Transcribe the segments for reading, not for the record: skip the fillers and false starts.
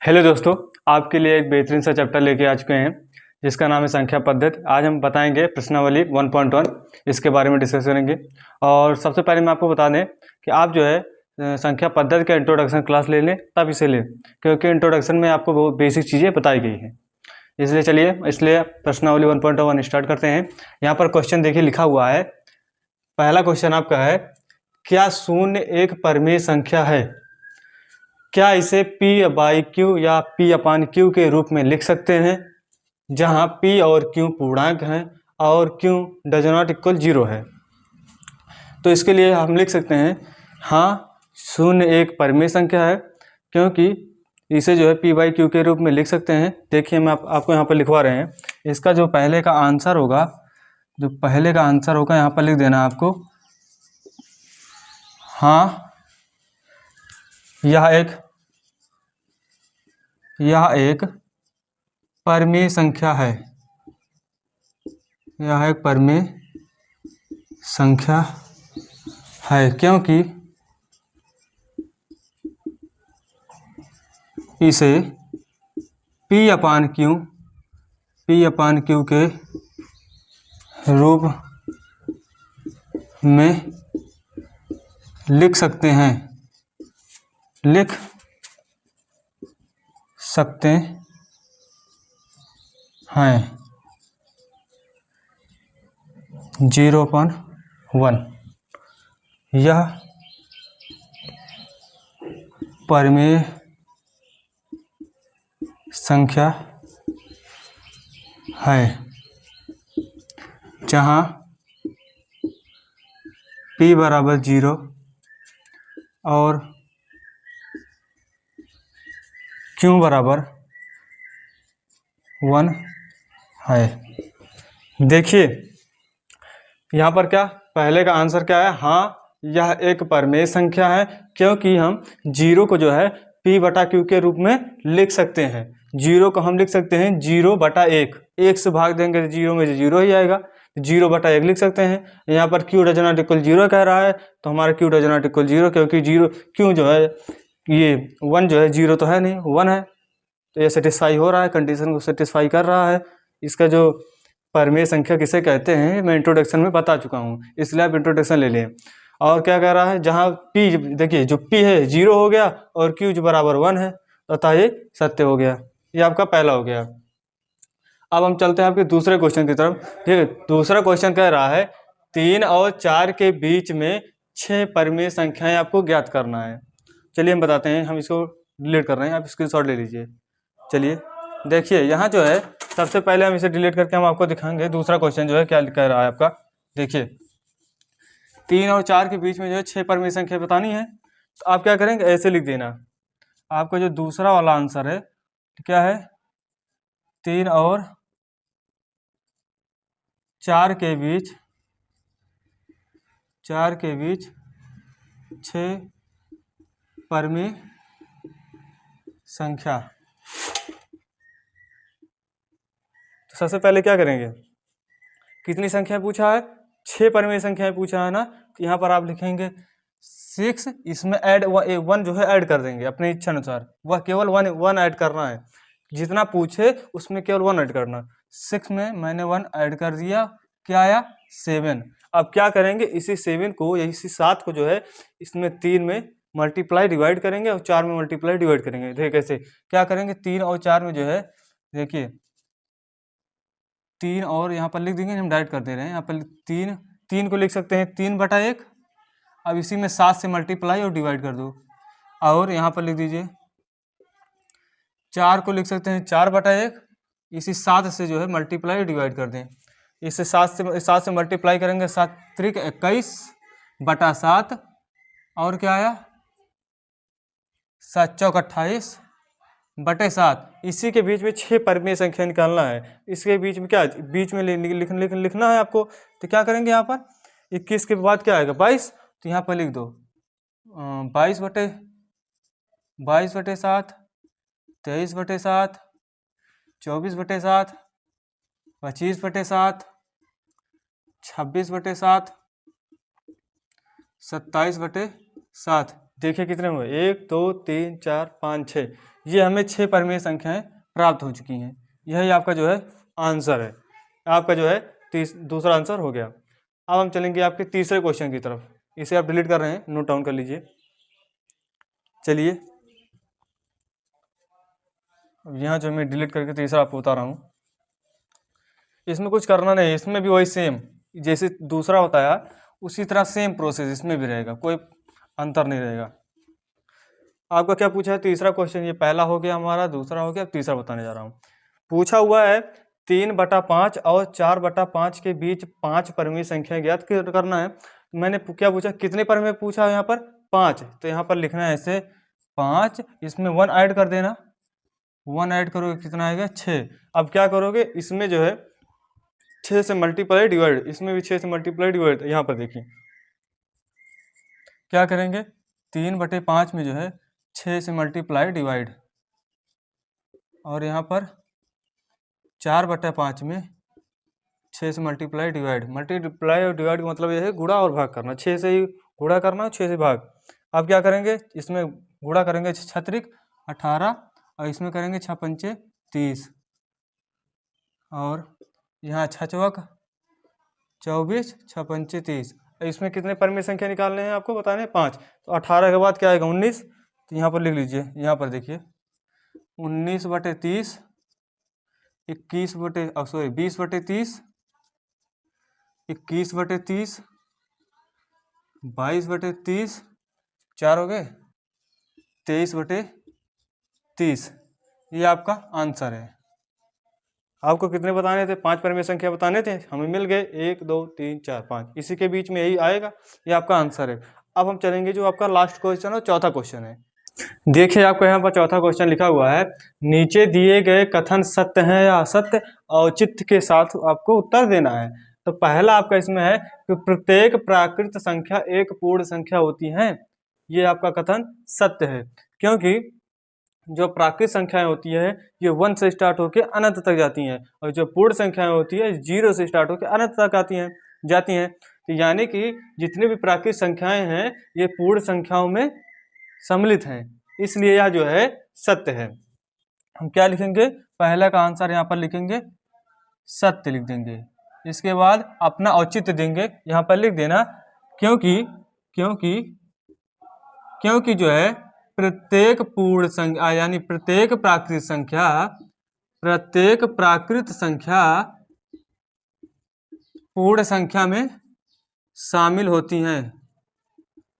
Hello दोस्तों, आपके लिए एक बेहतरीन सा चैप्टर लेके आ चुके हैं जिसका नाम है संख्या पद्धति। आज हम बताएंगे प्रश्नावली 1.1, इसके बारे में डिस्कस करेंगे। और सबसे पहले मैं आपको बता दें कि आप जो है संख्या पद्धति का इंट्रोडक्शन क्लास ले लें, तब इसे लें, क्योंकि इंट्रोडक्शन में आपको बहुत बेसिक चीज़ें बताई गई हैं। इसलिए प्रश्नावली 1.1 स्टार्ट करते हैं। यहाँ पर क्वेश्चन देखिए लिखा हुआ है। पहला क्वेश्चन आपका है, क्या शून्य एक परिमेय संख्या है? क्या इसे P/Q या P/Q के रूप में लिख सकते हैं, जहां P और Q पूर्णांक हैं और Q डज नॉट इक्वल 0 है? तो इसके लिए हम लिख सकते हैं, हाँ, शून्य एक परिमेय संख्या है, क्योंकि इसे जो है P/Q के रूप में लिख सकते हैं। देखिए, मैं आपको यहाँ पर लिखवा रहे हैं। इसका जो पहले का आंसर होगा, यहाँ पर लिख देना आपको, हाँ, यह एक परिमेय संख्या है। यह एक परिमेय संख्या है, क्योंकि इसे P/Q के रूप में लिख सकते हैं। 0.1 यह परिमेय संख्या है, जहाँ P बराबर 0 और Q बराबर 1 है। देखिए यहाँ पर क्या पहले का आंसर क्या है, हाँ, यह एक परिमेय संख्या है, क्योंकि हम 0 को जो है P/Q के रूप में लिख सकते हैं। 0 को हम लिख सकते हैं 0/1, 1 से भाग देंगे तो 0 में से 0 ही आएगा, 0/1 लिख सकते हैं। यहाँ पर Q डज नॉट इक्वल 0 कह रहा है, तो हमारा Q डज नॉट इक्वल 0, क्योंकि 0 Q जो है, ये 1 जो है, 0 तो है नहीं, 1 है, तो ये सेटिस्फाई हो रहा है, कंडीशन को सेटिस्फाई कर रहा है। इसका जो परिमेय संख्या किसे कहते हैं मैं इंट्रोडक्शन में बता चुका हूँ, इसलिए आप इंट्रोडक्शन ले लें। और क्या कह रहा है, जहाँ P, देखिए जो P है 0 हो गया और Q जो बराबर 1 है, तथा ये सत्य हो गया। ये आपका पहला हो गया। अब हम चलते हैं आपके दूसरे क्वेश्चन की तरफ। ठीक है, दूसरा क्वेश्चन कह रहा है 3 और 4 के बीच में 6 परिमेय संख्याएं आपको ज्ञात करना है। चलिए हम बताते हैं, हम इसको डिलीट कर रहे हैं, आप स्क्रीनशॉट ले लीजिए। चलिए देखिए, यहाँ जो है सबसे पहले हम इसे डिलीट करके हम आपको दिखाएंगे दूसरा क्वेश्चन जो है क्या कह रहा है आपका। देखिए 3 और 4 के बीच में जो है 6 परिमेय संख्या बतानी है, तो आप क्या करेंगे, ऐसे लिख देना। आपका जो दूसरा वाला आंसर है क्या है, 3 और 4 के बीच 6 परिमेय संख्या। तो सबसे पहले क्या करेंगे, कितनी संख्या पूछा है, 6 परिमेय संख्याएं पूछा है ना, तो यहाँ पर आप लिखेंगे 6, इसमें ऐड 1 जो है ऐड कर देंगे अपने इच्छा अनुसार। वह केवल 1 ऐड करना है, जितना पूछे उसमें केवल 1 ऐड करना। 6 में मैंने 1 ऐड कर दिया, क्या आया, 7। अब क्या करेंगे, इसी 7 को या इसी 7 को जो है इसमें 3 में मल्टीप्लाई डिवाइड करेंगे और 4 में मल्टीप्लाई डिवाइड करेंगे। देखिए कैसे क्या करेंगे, 3 और 4 में जो है, देखिए 3 और यहाँ पर लिख देंगे, हम डायरेक्ट कर दे रहे हैं। यहाँ पर 3 को लिख सकते हैं 3/1। अब इसी में 7 से मल्टीप्लाई और डिवाइड कर दो, और यहाँ पर लिख दीजिए 4 को लिख सकते हैं 4/1। इसी 7 से जो है मल्टीप्लाई डिवाइड कर दें। इससे 7 से मल्टीप्लाई करेंगे, 7 त्रिक 21/7, और क्या आया, 7 चौक 28/7। इसी के बीच में 6 परिमेय संख्या निकालना है। इसके बीच में क्या, बीच में लिखना है आपको। तो क्या करेंगे, यहाँ पर 21 के बाद क्या आएगा, 22, तो यहाँ पर लिख दो 22/7, 23/7, 24/7, 25/7, 26/7, 27/7। देखिए कितने हुए, 1 2 3 4 5 6, ये हमें 6 परिमेय संख्याएं प्राप्त हो चुकी हैं। यही आपका जो है आंसर है, आपका जो है दूसरा आंसर हो गया। अब हम चलेंगे आपके तीसरे क्वेश्चन की तरफ। इसे आप डिलीट कर रहे हैं, नोट डाउन कर लीजिए। चलिए अब यहाँ जो मैं डिलीट करके तीसरा आपको बता रहा हूँ, इसमें कुछ करना नहीं है, इसमें भी वही सेम जैसे दूसरा बताया उसी तरह सेम प्रोसेस इसमें भी रहेगा, कोई अंतर नहीं रहेगा। आपका क्या पूछा है तीसरा क्वेश्चन, ये पहला हो गया हमारा, दूसरा हो गया, अब तीसरा बताने जा रहा हूँ। पूछा हुआ है 3/5 और 4/5 के बीच 5 परिमेय संख्या ज्ञात करना है। मैंने क्या पूछा, कितने परिमेय पूछा है यहाँ पर, 5। तो यहाँ पर लिखना है ऐसे 5, इसमें 1 ऐड कर देना, 1 ऐड करोगे कितना आएगा 6। अब क्या करोगे, इसमें जो है 6 से मल्टीप्लाई डिवाइड, इसमें भी 6 से मल्टीप्लाई डिवाइड। यहाँ पर देखिए क्या करेंगे, 3/5 में जो है 6 से मल्टीप्लाई डिवाइड, और यहाँ पर 4/5 में 6 से मल्टीप्लाई डिवाइड। मल्टीप्लाई और डिवाइड का मतलब यह है गुणा और भाग करना, 6 से ही गुणा करना, 6 से भाग। अब क्या करेंगे, इसमें गुणा करेंगे 6 18, और इसमें करेंगे 6 पंचे 30, और यहाँ 6 चौक 24, 6 पंचे 30। इसमें कितने परिमेय संख्या निकालने हैं आपको, बताने 5। तो 18 के बाद क्या आएगा 19, तो यहाँ पर लिख लीजिए, यहाँ पर देखिए 19/30, 20/30, 21/30, 22/30, 4 हो गए 23/30। ये आपका आंसर है। आपको कितने बताने थे, 5 परिमेय संख्या बताने थे, हमें मिल गए 1 2 3 4 5, इसी के बीच में यही आएगा, ये आपका आंसर है। अब हम चलेंगे जो आपका लास्ट क्वेश्चन और चौथा क्वेश्चन है। देखिए आपको यहाँ पर चौथा क्वेश्चन लिखा हुआ है, नीचे दिए गए कथन सत्य है या असत्य, औचित्य के साथ आपको उत्तर देना है। तो पहला आपका इसमें है कि प्रत्येक प्राकृत संख्या एक पूर्ण संख्या होती है। ये आपका कथन सत्य है, क्योंकि जो प्राकृत संख्याएं होती है ये 1 से स्टार्ट होकर अनंत तक जाती हैं, और जो पूर्ण संख्याएं होती है 0 से स्टार्ट होकर अनंत तक जाती हैं। तो यानी कि जितनी भी प्राकृत संख्याएं हैं ये पूर्ण संख्याओं में सम्मिलित हैं, इसलिए यह जो है सत्य है। हम क्या लिखेंगे, पहला का आंसर यहाँ पर लिखेंगे सत्य लिख देंगे। इसके बाद अपना औचित्य देंगे, यहाँ पर लिख देना क्योंकि जो है प्रत्येक पूर्ण संख्या यानी प्रत्येक प्राकृत संख्या पूर्ण संख्या में शामिल होती हैं,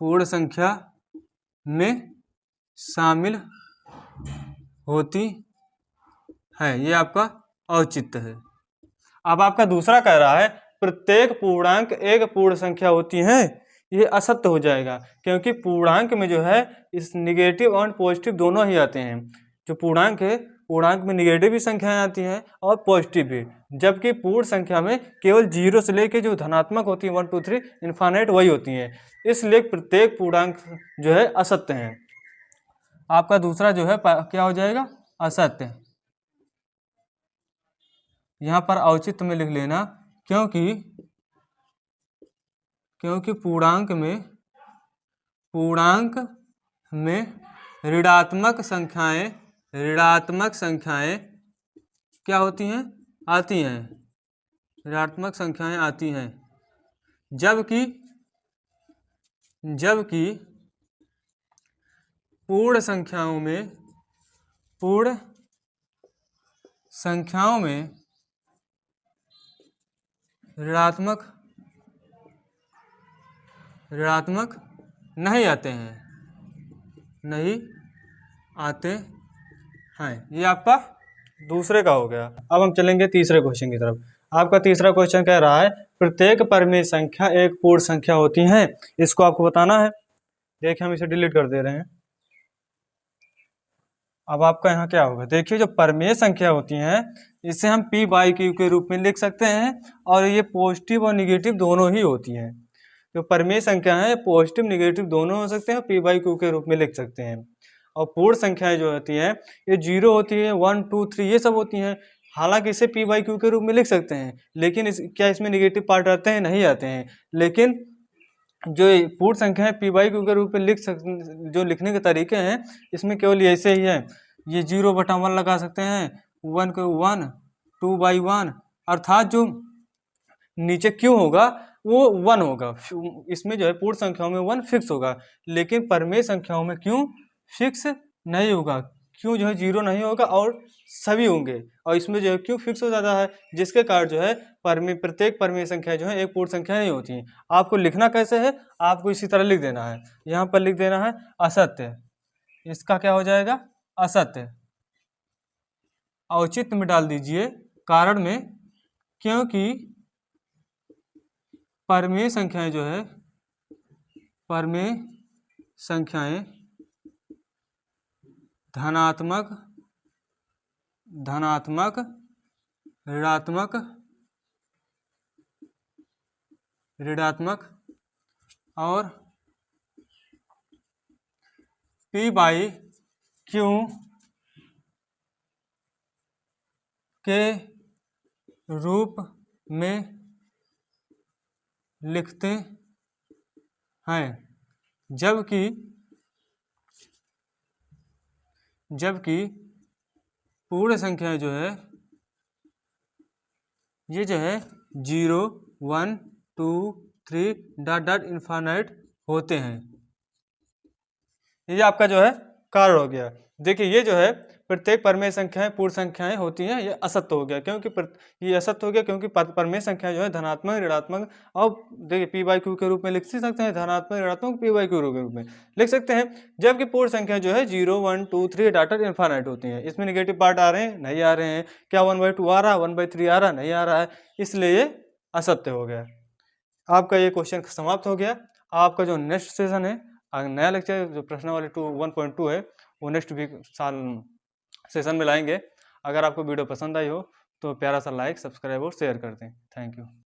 पूर्ण संख्या में शामिल होती है। ये आपका औचित्य है। अब आपका दूसरा कह रहा है प्रत्येक पूर्णांक एक पूर्ण संख्या होती है, ये असत्य हो जाएगा, क्योंकि पूर्णांक में जो है इस निगेटिव और पॉजिटिव दोनों ही आते हैं। जो पूर्णांक है, पूर्णांक में निगेटिव भी संख्याएं आती हैं और पॉजिटिव भी, जबकि पूर्ण संख्या में केवल 0 से लेके जो धनात्मक होती है 1 2 3 इन्फाइनाइट वही होती हैं, इसलिए प्रत्येक पूर्णांक जो है असत्य है। आपका दूसरा जो है क्या हो जाएगा, असत्य। यहाँ पर औचित्य में लिख लेना, क्योंकि पूर्णांक में ऋणात्मक संख्याएं क्या होती हैं, आती हैं, ऋणात्मक संख्याएं आती हैं, जबकि पूर्ण संख्याओं में ऋणात्मक नहीं आते हैं। ये आपका दूसरे का हो गया। अब हम चलेंगे तीसरे क्वेश्चन की तरफ। आपका तीसरा क्वेश्चन कह रहा है प्रत्येक परिमेय संख्या एक पूर्ण संख्या होती है, इसको आपको बताना है। देखिए हम इसे डिलीट कर दे रहे हैं। अब आपका यहाँ क्या होगा, देखिए जो परिमेय संख्या होती हैं इसे हम p/q के रूप में लिख सकते हैं, और ये पॉजिटिव और निगेटिव दोनों ही होती हैं। जो परिमेय संख्या है पॉजिटिव निगेटिव दोनों हो सकते हैं, p/q के रूप में लिख सकते हैं। और पूर्ण संख्याएं जो होती हैं ये 0 होती है, 1 2 3 ये सब होती हैं। हालांकि इसे p/q के रूप में लिख सकते हैं, लेकिन क्या इसमें निगेटिव पार्ट आते हैं, नहीं आते हैं। लेकिन जो पूर्ण संख्या है p/q के रूप में जो लिखने के तरीके हैं इसमें केवल ऐसे ही हैं। ये 0/1 लगा सकते हैं, 1 को 1, 2/1, अर्थात जो नीचे क्यों होगा वो 1 होगा। इसमें जो है पूर्ण संख्याओं में 1 फिक्स होगा, लेकिन परमेय संख्याओं में क्यों फिक्स नहीं होगा, क्यों जो है 0 नहीं होगा और सभी होंगे, और इसमें जो है क्यों फिक्स हो जाता है, जिसके कारण जो है प्रत्येक परमेय संख्या जो है एक पूर्ण संख्या नहीं होती है। आपको लिखना कैसे है, आपको इसी तरह लिख देना है, यहाँ पर लिख देना है असत्य, इसका क्या हो जाएगा असत्य, औचित्य में डाल दीजिए कारण में, क्योंकि परमेय संख्याएं जो है परमेय संख्याएं धनात्मक, ऋणात्मक, और p/q के रूप में लिखते हैं, जबकि पूर्ण संख्या जो है ये जो है 0, 1, 2, 3 डॉट डॉट इन्फानाइट होते हैं। ये आपका जो है कारण हो गया। देखिए ये जो है प्रत्येक परमेय संख्याएं पूर्ण संख्याएं होती हैं, ये असत्य हो गया, क्योंकि ये असत्य हो गया क्योंकि परमेय संख्या जो है धनात्मक, ऋणात्मक, और देखिए p/q के रूप में लिख सकते हैं, धनात्मक, ऋणात्मक p/q के रूप में लिख सकते हैं, जबकि पूर्ण संख्या जो है 0, 1, 2, 3 डाटा इन्फानाइट होती हैं। इसमें निगेटिव पार्ट आ रहे हैं, नहीं आ रहे हैं, क्या 1/2 आ रहा है, 1/3 आ रहा है, नहीं आ रहा है, इसलिए ये असत्य हो गया। आपका ये क्वेश्चन समाप्त हो गया। आपका जो नेक्स्ट सेशन है, नया लेक्चर जो प्रश्नावली 1.2 है, वो नेक्स्ट वीक सेशन में लाएंगे। अगर आपको वीडियो पसंद आई हो तो प्यारा सा लाइक, सब्सक्राइब और शेयर कर दें। Thank you.